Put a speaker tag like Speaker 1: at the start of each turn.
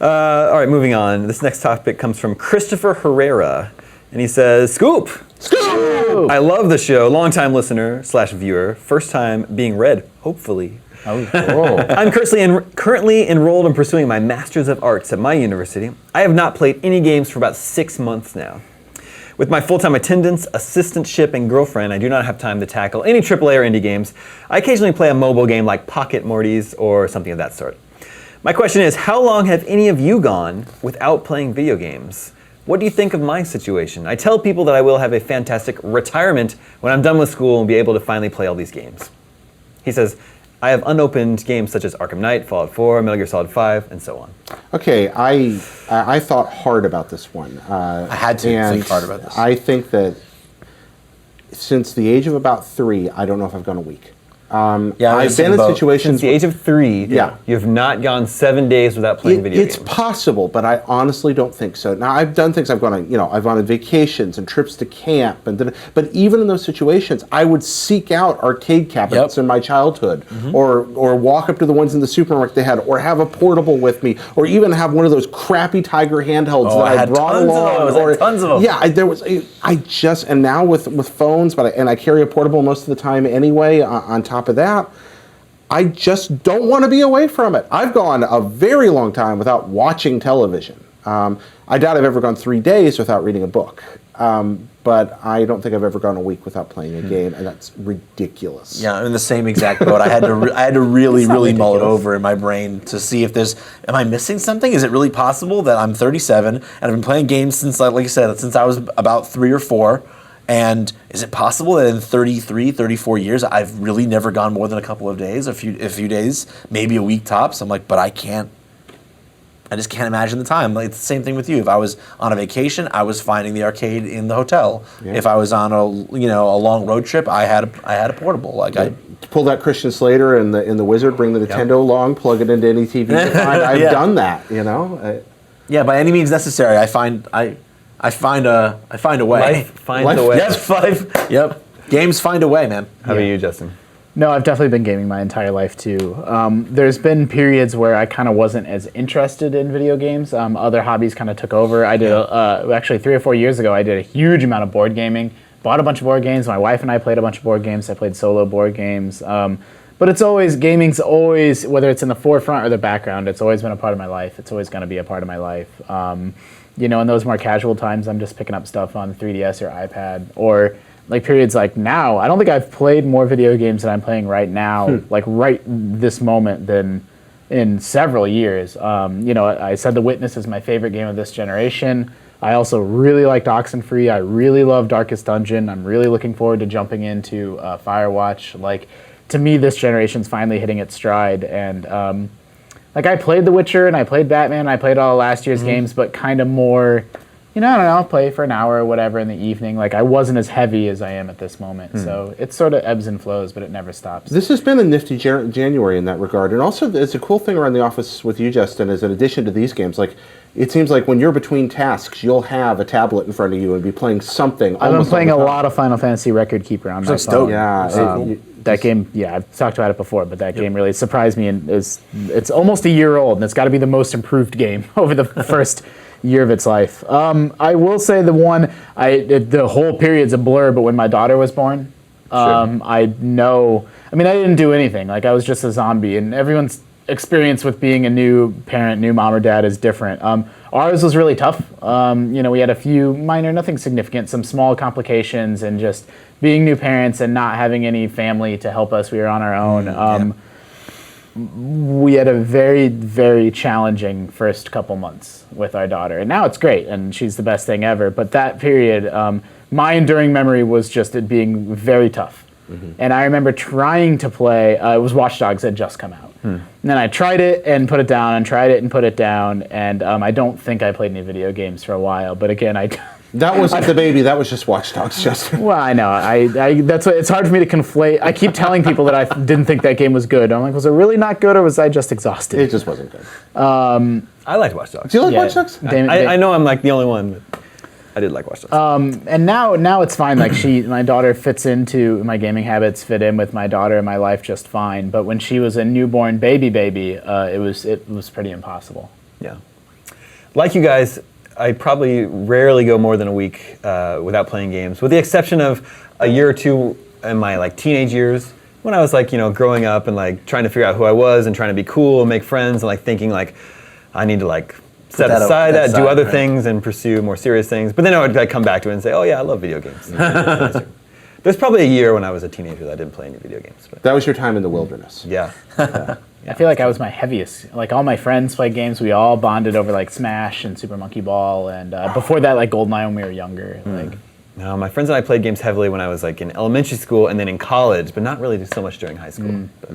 Speaker 1: All right, moving on. This next topic comes from Christopher Herrera, and he says, Scoop!
Speaker 2: Scoop!
Speaker 1: I love the show. Longtime listener / viewer. First time being read, hopefully.
Speaker 2: Oh, cool.
Speaker 1: I'm currently enrolled in pursuing my Master's of Arts at my university. I have not played any games for about 6 months now. With my full-time attendance, assistantship, and girlfriend, I do not have time to tackle any AAA or indie games. I occasionally play a mobile game like Pocket Mortys or something of that sort. My question is, how long have any of you gone without playing video games? What do you think of my situation? I tell people that I will have a fantastic retirement when I'm done with school and be able to finally play all these games. He says, I have unopened games such as Arkham Knight, Fallout 4, Metal Gear Solid 5, and so on.
Speaker 3: Okay, I thought hard about this one.
Speaker 2: I had to think hard about this.
Speaker 3: I think that since the age of about 3, I don't know if I've gone a week. I've been in situations
Speaker 1: since the age of 3.
Speaker 3: Yeah,
Speaker 1: you have not gone 7 days without playing video games.
Speaker 3: It's possible, but I honestly don't think so. Now I've done things. I've gone on vacations and trips to camp, but even in those situations, I would seek out arcade cabinets in my childhood, or walk up to the ones in the supermarket they had, or have a portable with me, or even have one of those crappy Tiger handhelds that I brought along.
Speaker 1: Tons of them.
Speaker 3: Yeah, and now with phones, and I carry a portable most of the time anyway. On top of that, I just don't want to be away from it. I've gone a very long time without watching television. I doubt I've ever gone 3 days without reading a book. But I don't think I've ever gone a week without playing a game, and that's ridiculous.
Speaker 2: Yeah, I'm in the same exact boat. I had to really mull it over in my brain to see if am I missing something? Is it really possible that I'm 37 and I've been playing games since, like I said, since I was about 3 or 4? And is it possible that in 33, 34 years, I've really never gone more than a couple of days, a few days, maybe a week tops? I'm like, but I just can't imagine the time. Like, it's the same thing with you. If I was on a vacation, I was finding the arcade in the hotel. Yeah. If I was on a long road trip, I had a portable. Like
Speaker 3: pull that Christian Slater in the Wizard, bring the Nintendo along, plug it into any TV you can find. I've done that.
Speaker 2: Yeah, by any means necessary. I find a way.
Speaker 1: Life finds a way.
Speaker 2: Yes, Yep. Games find a way, man.
Speaker 1: How about you, Justin?
Speaker 4: No, I've definitely been gaming my entire life too. There's been periods where I kind of wasn't as interested in video games. Other hobbies kind of took over. I did actually 3 or 4 years ago. I did a huge amount of board gaming. Bought a bunch of board games. My wife and I played a bunch of board games. I played solo board games. But gaming's always, whether it's in the forefront or the background, it's always been a part of my life. It's always going to be a part of my life. In those more casual times, I'm just picking up stuff on 3DS or iPad, or like periods like now. I don't think I've played more video games than I'm playing right now, like right this moment, than in several years. I said The Witness is my favorite game of this generation. I also really liked Oxenfree. I really love Darkest Dungeon. I'm really looking forward to jumping into Firewatch. Like, to me, this generation's finally hitting its stride, and I played The Witcher and I played Batman. I played all last year's games, but kind of more, I don't know, I'll play for an hour or whatever in the evening. Like, I wasn't as heavy as I am at this moment. So it sort of ebbs and flows, but it never stops.
Speaker 3: This has been a nifty January in that regard. And also, it's a cool thing around the office with you, Justin, is in addition to these games, like, it seems like when you're between tasks, you'll have a tablet in front of you and be playing something.
Speaker 4: I've been playing a lot of Final Fantasy Record Keeper on my phone.
Speaker 3: Yeah.
Speaker 4: That game, I've talked about it before, but that game really surprised me, and it's almost a year old, and it's got to be the most improved game over the first year of its life. I will say the whole period's a blur, but when my daughter was born, I didn't do anything. Like, I was just a zombie, and everyone's experience with being a new parent, new mom or dad is different. Ours was really tough. We had a few minor, nothing significant, some small complications, and just being new parents and not having any family to help us. We were on our own. We had a very, very challenging first couple months with our daughter. And now it's great, and she's the best thing ever. But that period, my enduring memory was just it being very tough. And I remember trying to play, it was Watch Dogs had just come out. And then I tried it and put it down, and tried it and put it down, and I don't think I played any video games for a while. But again,
Speaker 3: that wasn't the baby. That was just Watch Dogs, Justin.
Speaker 4: Well, I know. That's what, it's hard for me to conflate. I keep telling people that I didn't think that game was good. I'm like, was it really not good, or was I just exhausted?
Speaker 3: It just wasn't good.
Speaker 1: I liked Watch Dogs.
Speaker 3: Do you like Watch Dogs?
Speaker 1: I know I'm like the only one, but I did like Watch Dogs.
Speaker 4: And now it's fine. Like, my daughter fits into my gaming habits, fit in with my daughter in my life just fine. But when she was a newborn baby, it was pretty impossible.
Speaker 1: Yeah. like you guys, I probably rarely go more than a week without playing games, with the exception of a year or two in my like teenage years when I was like, growing up and like trying to figure out who I was and trying to be cool and make friends and like thinking like I need to like set aside that, do other things and pursue more serious things. But then I would like come back to it and say, oh yeah, I love video games. There's probably a year when I was a teenager that I didn't play any video games. But
Speaker 3: That was your time in the wilderness.
Speaker 1: yeah.
Speaker 4: I feel like I was my heaviest. Like all my friends played games. We all bonded over like Smash and Super Monkey Ball, and before that, like GoldenEye when we were younger. Like,
Speaker 1: No, my friends and I played games heavily when I was like in elementary school and then in college, but not really so much during high school. But